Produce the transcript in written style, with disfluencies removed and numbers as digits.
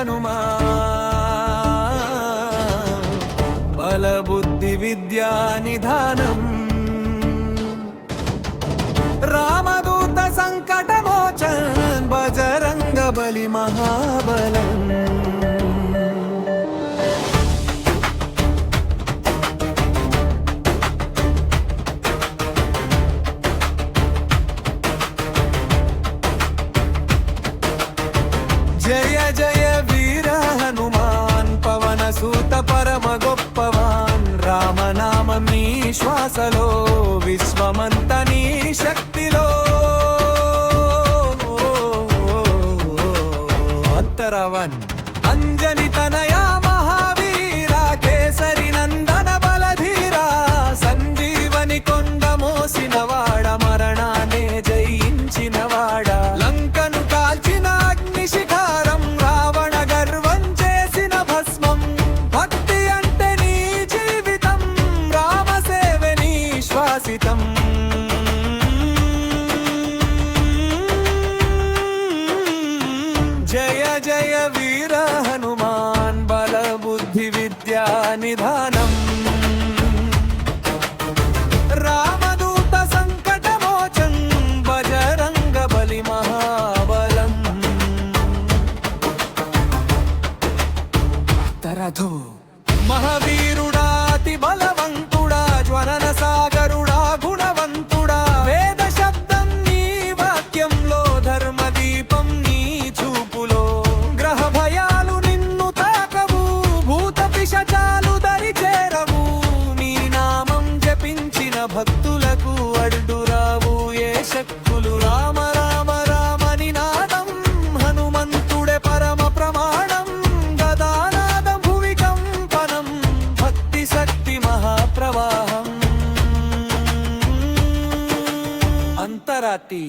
హనుమా బల బుద్ధి విద్యా నిధానం రామదూత సంకటమోచన్ బజరంగ బలి మహాబలం జయ జయ వీర హనుమాన్ పవన సూత పరమ గొప్పవాన్ రామనామం నీ శ్వాసలో విశ్వమంత నీ శక్తిలో అంతరవన్ అంజని తనయా మహావీర కేసరి నందన బలధీరా సంజీవని కొండ మోసినవాడ మరణానే జయించినవాడ లంకను కాల్చిన అగ్నిశిఖారం రావణ గర్వం చేసిన భస్మం భక్తి అంటే నీ జీవితం రామసేవే నీ శ్వాసితం జయ జయ వీర హనుమాన్ బల బుద్ధి విద్యా నిధానం రామదూత సంకటమోచన్ బజరంగ బలి మహాబలం తరధు మహావీరుడా అతి బలవంతుడా జ్వలన సాగరుడా గుణవంతుడా వేద శబ్దం నీ వాక్యంలో ధర్మ దీపం నీ చూపులో గ్రహ భయాలు నిన్ను తాకవు భూత పిశాచాలు దరి చేరవు నీ నామం జపించిన భక్తులకు అడ్డురావు ఏ శక్తులు రామ రామ రామ నినాదం హనుమంతుడే పరమ ప్రమాణం గదానాదం భువి కంపనం భక్తి శక్తి మహాప్రవాహం అంతరాతి